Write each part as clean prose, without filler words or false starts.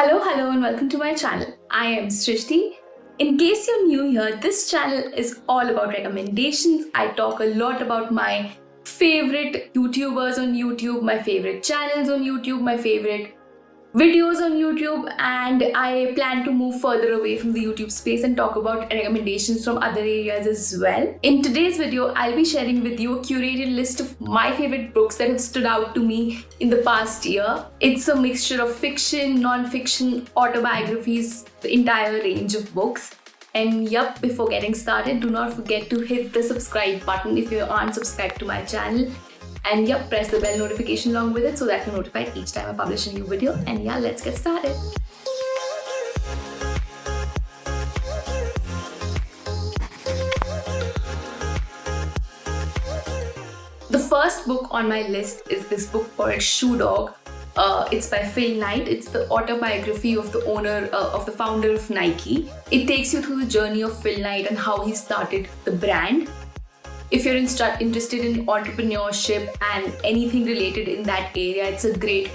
Hello, and welcome to my channel. I am Srishti. In case you're new here, this channel is all about recommendations. I talk a lot about my favorite YouTubers on YouTube, my favorite channels on YouTube, my favorite videos on YouTube, and I plan to move further away from the YouTube space and talk about recommendations from other areas as well. In today's video, I'll be sharing with you a curated list of my favorite books that have stood out to me in the past year. It's a mixture of fiction, non-fiction, autobiographies, the entire range of books. And yup, before getting started, do not forget to hit the subscribe button if you aren't subscribed to my channel. And yup, press the bell notification along with it so that you're notified each time I publish a new video. And yeah, let's get started. The first book on my list is this book called Shoe Dog. It's by Phil Knight. It's the autobiography of the founder of Nike. It takes you through the journey of Phil Knight and how he started the brand. If you're interested in entrepreneurship and anything related in that area, it's a great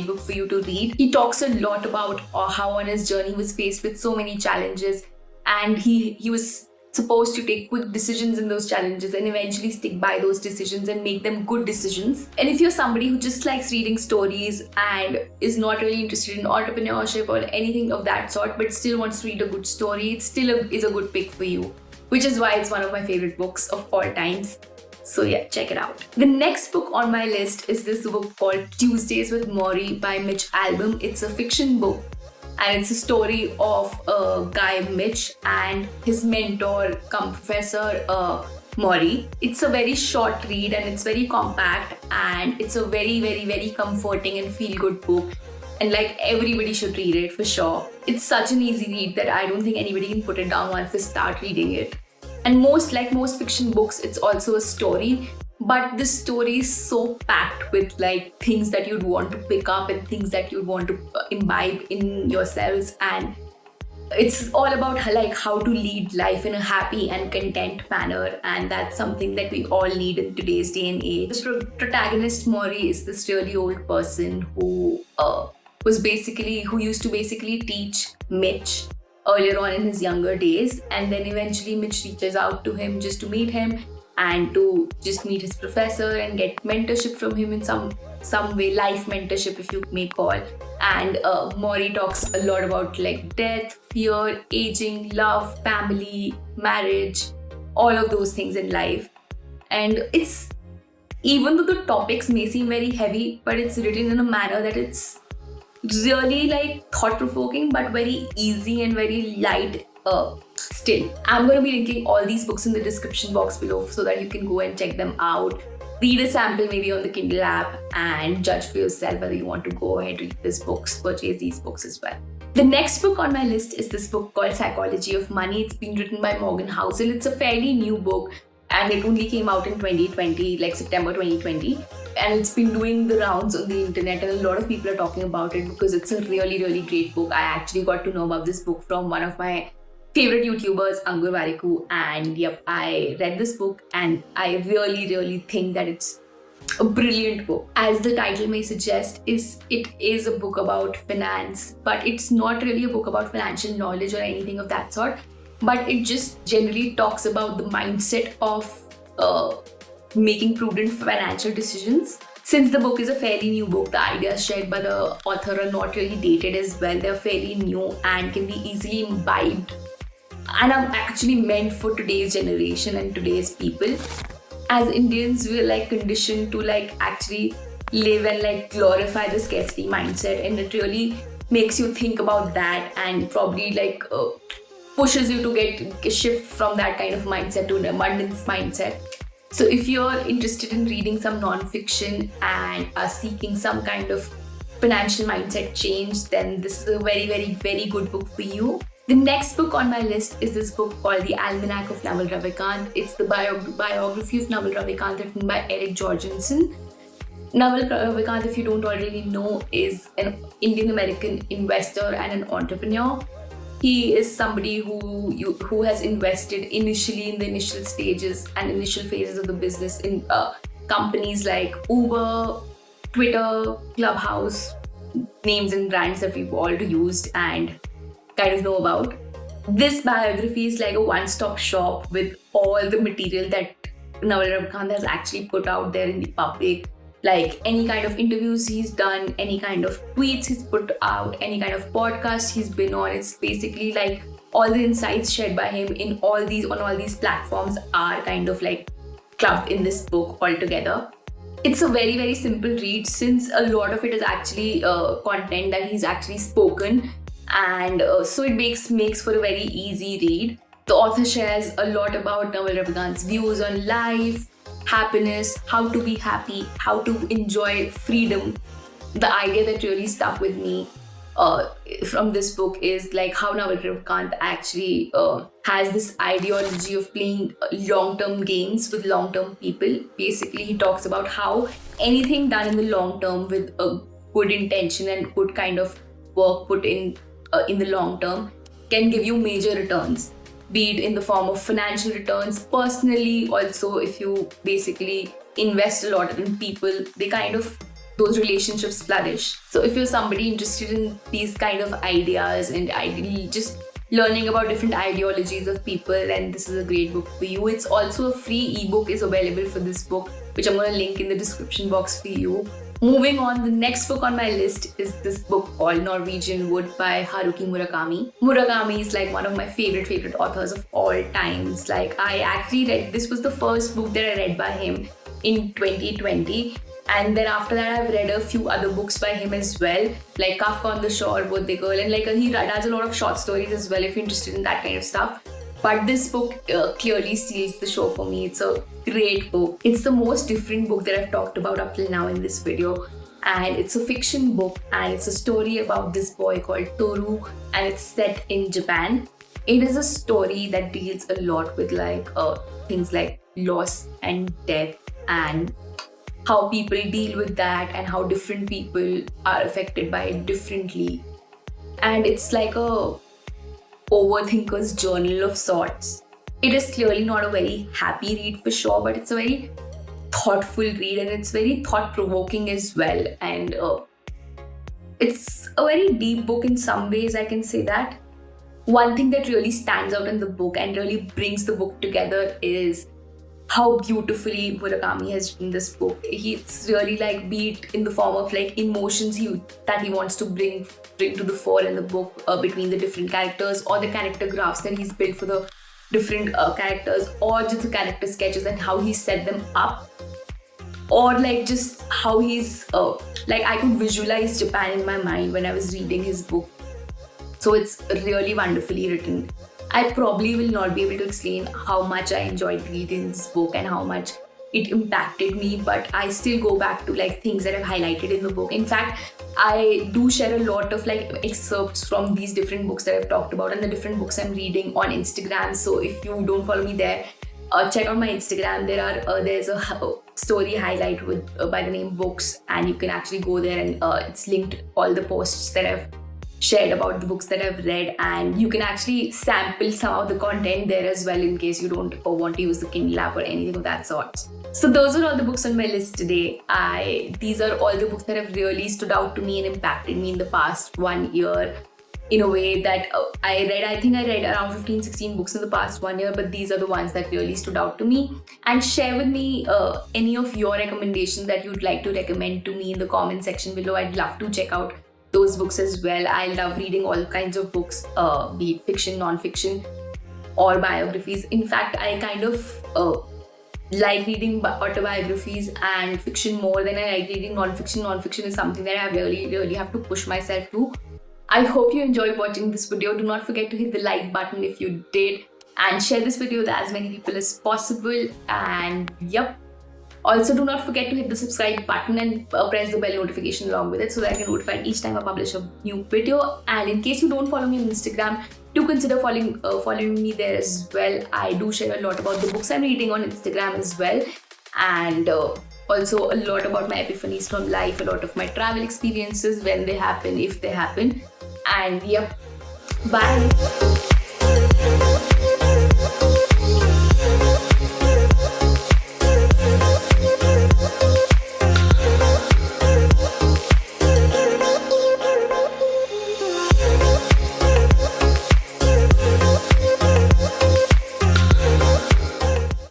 book for you to read. He talks a lot about how on his journey he was faced with so many challenges, and he was supposed to take quick decisions in those challenges and eventually stick by those decisions and make them good decisions. And if you're somebody who just likes reading stories and is not really interested in entrepreneurship or anything of that sort, but still wants to read a good story, it still is a good pick for you, which is why it's one of my favorite books of all times. So yeah, check it out. The next book on my list is this book called Tuesdays with Morrie by Mitch Albom. It's a fiction book, and it's a story of a guy, Mitch, and his mentor come Professor Morrie. It's a very short read and it's very compact, and it's a very comforting and feel-good book. And like, everybody should read it for sure. It's such an easy read that I don't think anybody can put it down once they start reading it. And most fiction books, it's also a story, but this story is so packed with like things that you'd want to pick up and things that you'd want to imbibe in yourselves. And it's all about how to lead life in a happy and content manner, and that's something that we all need in today's day and age. The protagonist Morrie is this really old person who used to basically teach Mitch earlier on in his younger days, and then eventually Mitch reaches out to him just to meet him and to just meet his professor and get mentorship from him in some way, life mentorship if you may call. And Morrie talks a lot about like death, fear, aging, love, family, marriage, all of those things in life. And it's, even though the topics may seem very heavy, but it's written in a manner that it's really like thought-provoking but very easy and very light still. I'm going to be linking all these books in the description box below so that you can go and check them out, read a sample maybe on the Kindle app, and judge for yourself whether you want to go ahead, read these books, purchase these books as well. The next book on my list is this book called Psychology of Money. It's been written by Morgan Housel. It's a fairly new book and it only came out in 2020, like September 2020. And it's been doing the rounds on the internet, and a lot of people are talking about it because it's a really great book. I actually got to know about this book from one of my favorite YouTubers, Angur Warikoo, and yep, I read this book and I really think that it's a brilliant book. As the title may suggest, it is a book about finance, but it's not really a book about financial knowledge or anything of that sort, but it just generally talks about the mindset of making prudent financial decisions. Since the book is a fairly new book, the ideas shared by the author are not really dated as well. They're fairly new and can be easily imbibed, and are actually meant for today's generation and today's people. As Indians, we're like conditioned to like actually live and like glorify the scarcity mindset, and it really makes you think about that and probably like pushes you to get shift from that kind of mindset to an abundance mindset. So if you're interested in reading some non-fiction and are seeking some kind of financial mindset change, then this is a very good book for you. The next book on my list is this book called The Almanac of Naval Ravikant. It's the biography of Naval Ravikant written by Eric Jorgensen. Naval Ravikant, if you don't already know, is an Indian-American investor and an entrepreneur. He is somebody who has invested initially in the initial stages and initial phases of the business in companies like Uber, Twitter, Clubhouse, names and brands that we've all used and kind of know about. This biography is like a one-stop shop with all the material that Naval Ravikant has actually put out there in the public. Like any kind of interviews he's done, any kind of tweets he's put out, any kind of podcast he's been on. It's basically like all the insights shared by him on all these platforms are kind of like clubbed in this book altogether. It's a very, very simple read since a lot of it is actually content that he's actually spoken, and so it makes for a very easy read. The author shares a lot about Naval Ravikant's views on life, happiness, how to be happy, how to enjoy freedom. The idea that really stuck with me from this book is like how Naval Ravikant actually has this ideology of playing long-term games with long-term people. Basically, he talks about how anything done in the long term with a good intention and good kind of work put in the long term can give you major returns, be it in the form of financial returns, personally also. If you basically invest a lot in people, those relationships flourish. So if you're somebody interested in these kind of ideas and ideally just learning about different ideologies of people, then this is a great book for you. It's also a free ebook is available for this book, which I'm going to link in the description box for you. Moving on, the next book on my list is this book called Norwegian Wood by Haruki Murakami. Murakami is like one of my favorite authors of all times. Like I actually this was the first book that I read by him in 2020. And then after that, I've read a few other books by him as well, like Kafka on the Shore, Birthday Girl, and like he does a lot of short stories as well if you're interested in that kind of stuff. But this book clearly steals the show for me. It's a great book. It's the most different book that I've talked about up till now in this video. And it's a fiction book and it's a story about this boy called Toru, and it's set in Japan. It is a story that deals a lot with like things like loss and death and how people deal with that and how different people are affected by it differently. And it's like a overthinker's journal of sorts. It is clearly not a very happy read for sure, but it's a very thoughtful read and it's very thought-provoking as well. And it's a very deep book in some ways, I can say that. One thing that really stands out in the book and really brings the book together is how beautifully Murakami has written this book. It's really like beat in the form of like emotions that he wants to bring to the fore in the book between the different characters, or the character graphs that he's built for the different characters, or just the character sketches and how he set them up, or like just how he's like I could visualize Japan in my mind when I was reading his book. So it's really wonderfully written. I probably will not be able to explain how much I enjoyed reading this book and how much it impacted me, but I still go back to like things that I've highlighted in the book. In fact, I do share a lot of like excerpts from these different books that I've talked about and the different books I'm reading on Instagram. So if you don't follow me there, check out my Instagram. There's a story highlight with by the name Books, and you can actually go there and it's linked all the posts that I've shared about the books that I've read, and you can actually sample some of the content there as well in case you don't want to use the Kindle app or anything of that sort. So those are all the books on my list today. These are all the books that have really stood out to me and impacted me in the past 1 year in a way that I think I read around 15-16 books in the past 1 year, but these are the ones that really stood out to me. And share with me any of your recommendations that you'd like to recommend to me in the comment section below. I'd love to check out those books as well. I love reading all kinds of books, be it fiction, non-fiction, or biographies. In fact, I kind of like reading autobiographies and fiction more than I like reading non-fiction. Non-fiction is something that I really have to push myself to. I hope you enjoyed watching this video. Do not forget to hit the like button if you did, and share this video with as many people as possible. And yep. Also, do not forget to hit the subscribe button and press the bell notification along with it so that I can notify each time I publish a new video. And in case you don't follow me on Instagram, do consider following me there as well. I do share a lot about the books I'm reading on Instagram as well. And also a lot about my epiphanies from life, a lot of my travel experiences when they happen, if they happen. And yep, bye.